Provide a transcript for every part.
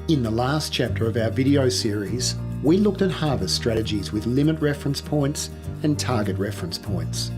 In the last chapter of our video series, we looked at harvest strategies with limit reference points and target reference points.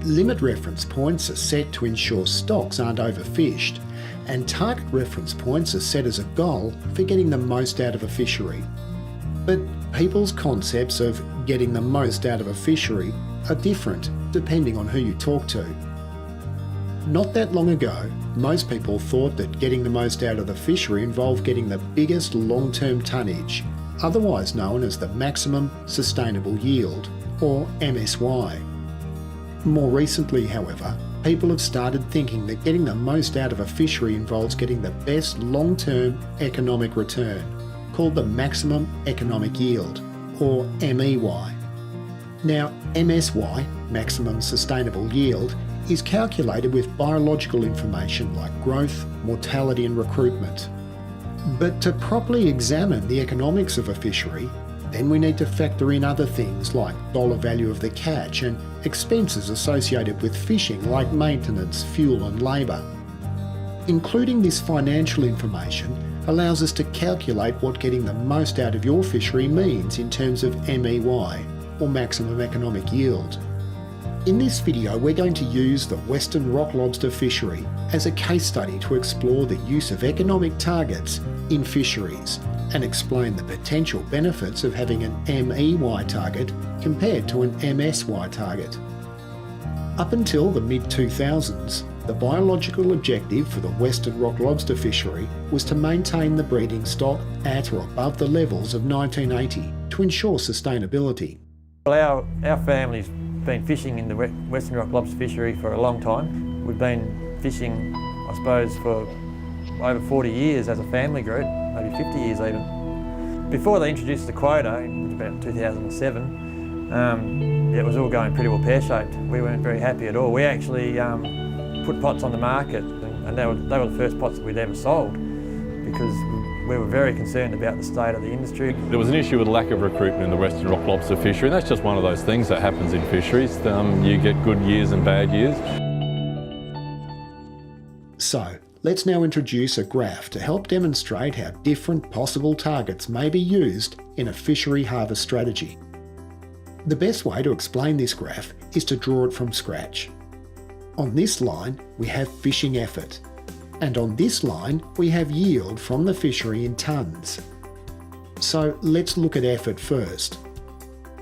Limit reference points are set to ensure stocks aren't overfished, and target reference points are set as a goal for getting the most out of a fishery. But people's concepts of getting the most out of a fishery are different depending on who you talk to. Not that long ago, most people thought that getting the most out of the fishery involved getting the biggest long-term tonnage, otherwise known as the maximum sustainable yield, or MSY. More recently, however, people have started thinking that getting the most out of a fishery involves getting the best long-term economic return, called the maximum economic yield, or MEY. Now, MSY, maximum sustainable yield, is calculated with biological information like growth, mortality and recruitment. But to properly examine the economics of a fishery, then we need to factor in other things like dollar value of the catch and expenses associated with fishing like maintenance, fuel and labour. Including this financial information allows us to calculate what getting the most out of your fishery means in terms of MEY, or maximum economic yield. In this video, we're going to use the Western rock lobster fishery as a case study to explore the use of economic targets in fisheries and explain the potential benefits of having an MEY target compared to an MSY target. Up until the mid-2000s, the biological objective for the Western rock lobster fishery was to maintain the breeding stock at or above the levels of 1980 to ensure sustainability. Well, our family's been fishing in the Western rock lobster fishery for a long time. We've been fishing, I suppose, for over 40 years as a family group, maybe 50 years even. Before they introduced the quota in about 2007, it was all going pretty well pear-shaped. We weren't very happy at all. We actually put pots on the market, and they were the first pots that we'd ever sold, because we were very concerned about the state of the industry. There was an issue with lack of recruitment in the Western rock lobster fishery, and that's just one of those things that happens in fisheries. You get good years and bad years. So, let's now introduce a graph to help demonstrate how different possible targets may be used in a fishery harvest strategy. The best way to explain this graph is to draw it from scratch. On this line, we have fishing effort. And on this line, we have yield from the fishery in tonnes. So let's look at effort first.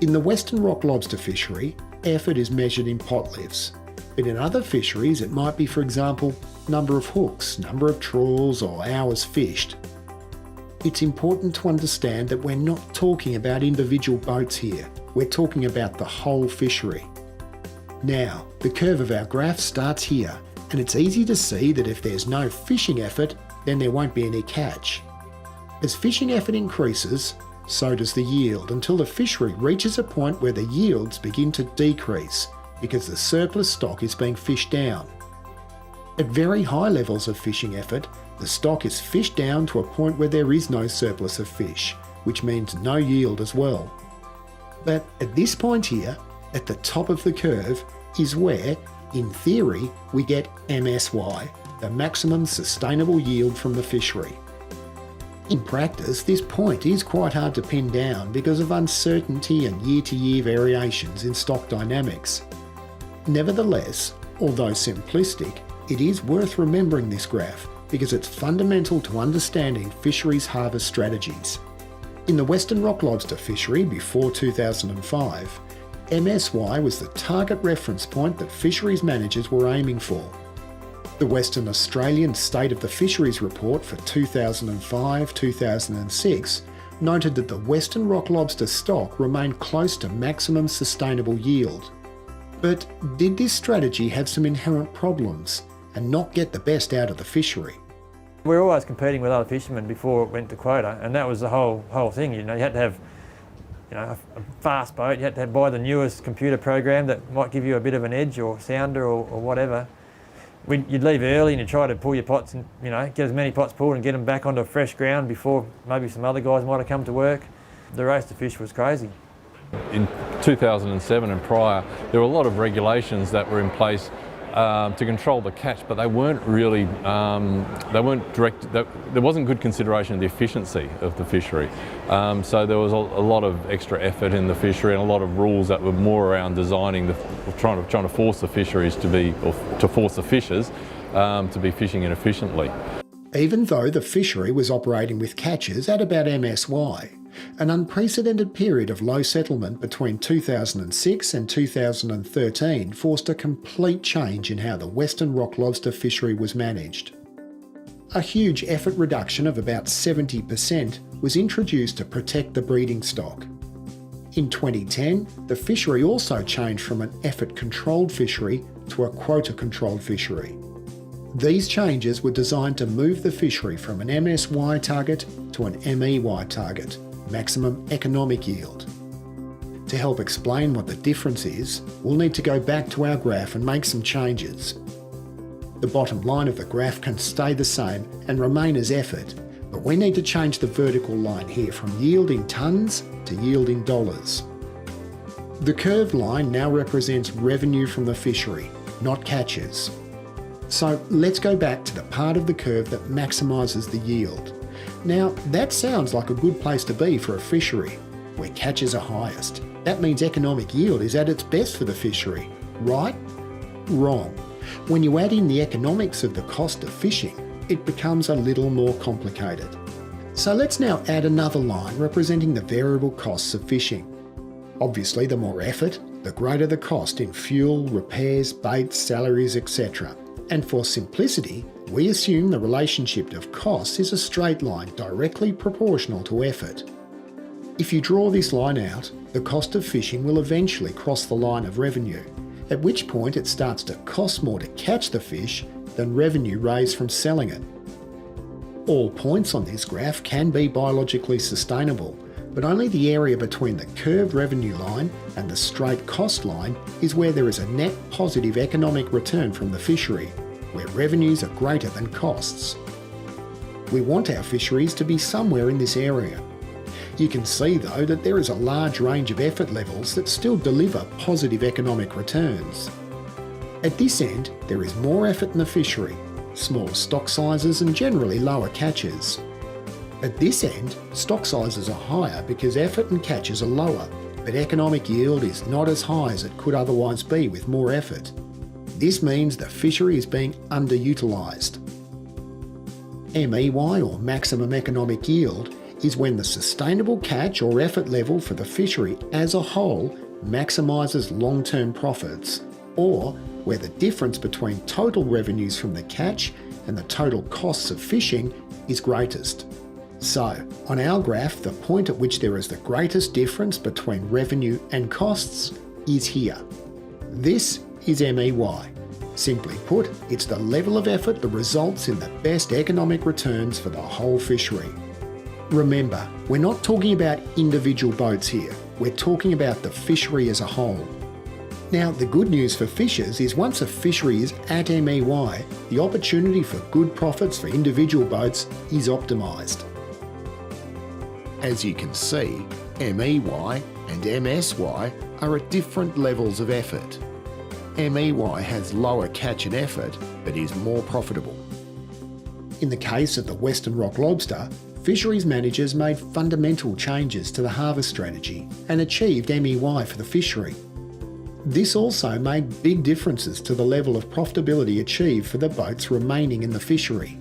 In the Western rock lobster fishery, effort is measured in pot lifts. But in other fisheries, it might be, for example, number of hooks, number of trawls, or hours fished. It's important to understand that we're not talking about individual boats here. We're talking about the whole fishery. Now, the curve of our graph starts here, and it's easy to see that if there's no fishing effort, then there won't be any catch. As fishing effort increases, so does the yield, until the fishery reaches a point where the yields begin to decrease because the surplus stock is being fished down. At very high levels of fishing effort, the stock is fished down to a point where there is no surplus of fish, which means no yield as well. But at this point here, at the top of the curve, is where, in theory, we get MSY, the maximum sustainable yield from the fishery. In practice, this point is quite hard to pin down because of uncertainty and year-to-year variations in stock dynamics. Nevertheless, although simplistic, it is worth remembering this graph because it's fundamental to understanding fisheries harvest strategies. In the Western rock lobster fishery before 2005, MSY was the target reference point that fisheries managers were aiming for. The Western Australian State of the Fisheries report for 2005-2006 noted that the Western rock lobster stock remained close to maximum sustainable yield. But did this strategy have some inherent problems and not get the best out of the fishery? We were always competing with other fishermen before it went to quota, and that was the whole thing. You had to have a fast boat, you had to buy the newest computer program that might give you a bit of an edge, or sounder, or whatever. You'd leave early and you'd try to pull your pots and get as many pots pulled and get them back onto fresh ground before maybe some other guys might have come to work. The race to fish was crazy. In 2007 and prior, there were a lot of regulations that were in place to control the catch, but they weren't really, they weren't direct, there wasn't good consideration of the efficiency of the fishery. So there was a lot of extra effort in the fishery and a lot of rules that were more around designing, trying to force the fisheries to be, or to force the fishers to be fishing inefficiently. Even though the fishery was operating with catches at about MSY, an unprecedented period of low settlement between 2006 and 2013 forced a complete change in how the Western rock lobster fishery was managed. A huge effort reduction of about 70% was introduced to protect the breeding stock. In 2010, the fishery also changed from an effort-controlled fishery to a quota-controlled fishery. These changes were designed to move the fishery from an MSY target to an MEY target, maximum economic yield. To help explain what the difference is, we'll need to go back to our graph and make some changes. The bottom line of the graph can stay the same and remain as effort, but we need to change the vertical line here from yield in tonnes to yield in dollars. The curved line now represents revenue from the fishery, not catches. So let's go back to the part of the curve that maximises the yield. Now, that sounds like a good place to be for a fishery, where catches are highest. That means economic yield is at its best for the fishery, right? Wrong. When you add in the economics of the cost of fishing, it becomes a little more complicated. So let's now add another line representing the variable costs of fishing. Obviously, the more effort, the greater the cost in fuel, repairs, baits, salaries, etc. And for simplicity, we assume the relationship of costs is a straight line directly proportional to effort. If you draw this line out, the cost of fishing will eventually cross the line of revenue, at which point it starts to cost more to catch the fish than revenue raised from selling it. All points on this graph can be biologically sustainable, but only the area between the curved revenue line and the straight cost line is where there is a net positive economic return from the fishery, where revenues are greater than costs. We want our fisheries to be somewhere in this area. You can see though that there is a large range of effort levels that still deliver positive economic returns. At this end, there is more effort in the fishery, smaller stock sizes and generally lower catches. At this end, stock sizes are higher because effort and catches are lower, but economic yield is not as high as it could otherwise be with more effort. This means the fishery is being underutilised. MEY, or maximum economic yield, is when the sustainable catch or effort level for the fishery as a whole maximises long-term profits, or where the difference between total revenues from the catch and the total costs of fishing is greatest. So, on our graph, the point at which there is the greatest difference between revenue and costs is here. This is MEY. Simply put, it's the level of effort that results in the best economic returns for the whole fishery. Remember, we're not talking about individual boats here, we're talking about the fishery as a whole. Now, the good news for fishers is once a fishery is at MEY, the opportunity for good profits for individual boats is optimised. As you can see, MEY and MSY are at different levels of effort. MEY has lower catch and effort, but is more profitable. In the case of the Western rock lobster, fisheries managers made fundamental changes to the harvest strategy and achieved MEY for the fishery. This also made big differences to the level of profitability achieved for the boats remaining in the fishery.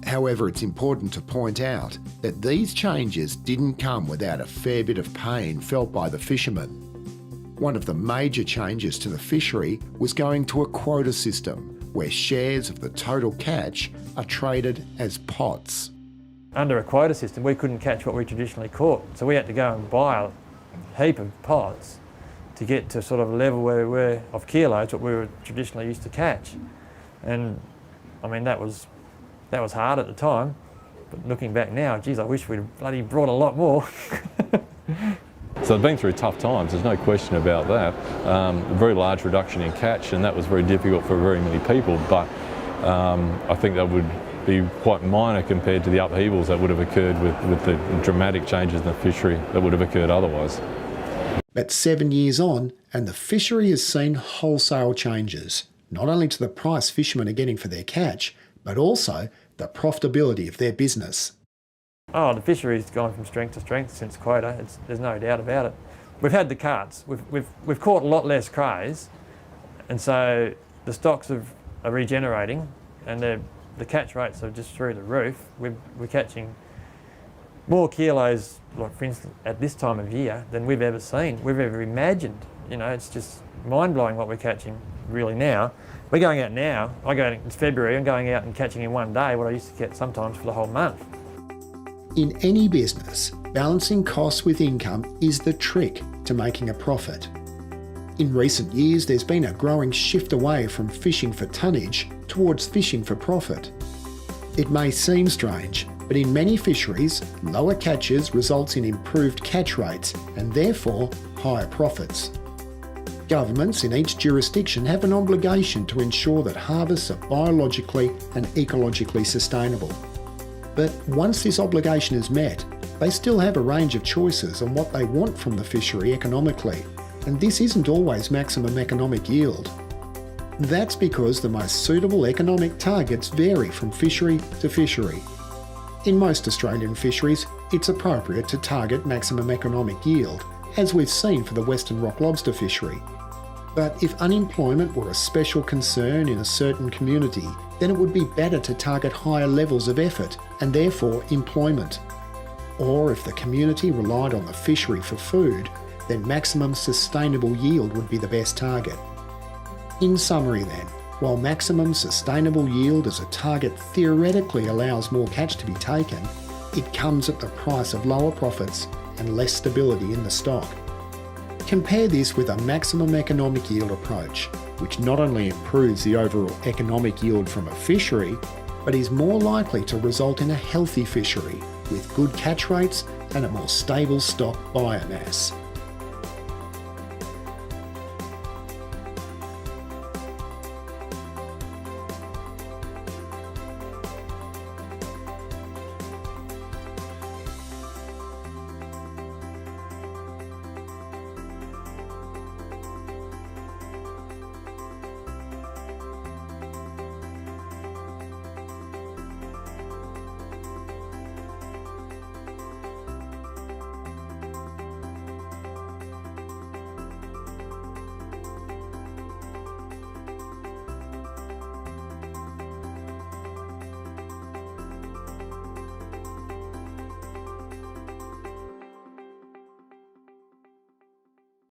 However, it's important to point out that these changes didn't come without a fair bit of pain felt by the fishermen. One of the major changes to the fishery was going to a quota system, where shares of the total catch are traded as pots. Under a quota system, we couldn't catch what we traditionally caught, so we had to go and buy a heap of pots to get to sort of a level where we were of kilos, what we were traditionally used to catch. And I mean, that was hard at the time, but looking back now, geez, I wish we'd bloody brought a lot more. So they've been through tough times, there's no question about that. A very large reduction in catch, and that was very difficult for very many people, but I think that would be quite minor compared to the upheavals that would have occurred with the dramatic changes in the fishery that would have occurred otherwise. But 7 years on, and the fishery has seen wholesale changes. not only to the price fishermen are getting for their catch, but also the profitability of their business. Oh, the fishery's gone from strength to strength since quota. There's no doubt about it. We've had the carts. We've caught a lot less crays, and so the stocks are regenerating, and the catch rates are just through the roof. We're catching more kilos, like for instance, at this time of year than we've ever seen, we've ever imagined. You know, it's just mind-blowing what we're catching really now. We're going out now. It's February. I'm going out and catching in one day what I used to catch sometimes for the whole month. In any business, balancing costs with income is the trick to making a profit. In recent years, there's been a growing shift away from fishing for tonnage towards fishing for profit. It may seem strange, but in many fisheries, lower catches results in improved catch rates and therefore higher profits. Governments in each jurisdiction have an obligation to ensure that harvests are biologically and ecologically sustainable. But once this obligation is met, they still have a range of choices on what they want from the fishery economically, and this isn't always maximum economic yield. That's because the most suitable economic targets vary from fishery to fishery. In most Australian fisheries, it's appropriate to target maximum economic yield, as we've seen for the Western rock lobster fishery. But if unemployment were a special concern in a certain community, then it would be better to target higher levels of effort and therefore employment. Or if the community relied on the fishery for food, then maximum sustainable yield would be the best target. In summary then, while maximum sustainable yield as a target theoretically allows more catch to be taken, it comes at the price of lower profits and less stability in the stock. Compare this with a maximum economic yield approach, which not only improves the overall economic yield from a fishery, but is more likely to result in a healthy fishery with good catch rates and a more stable stock biomass.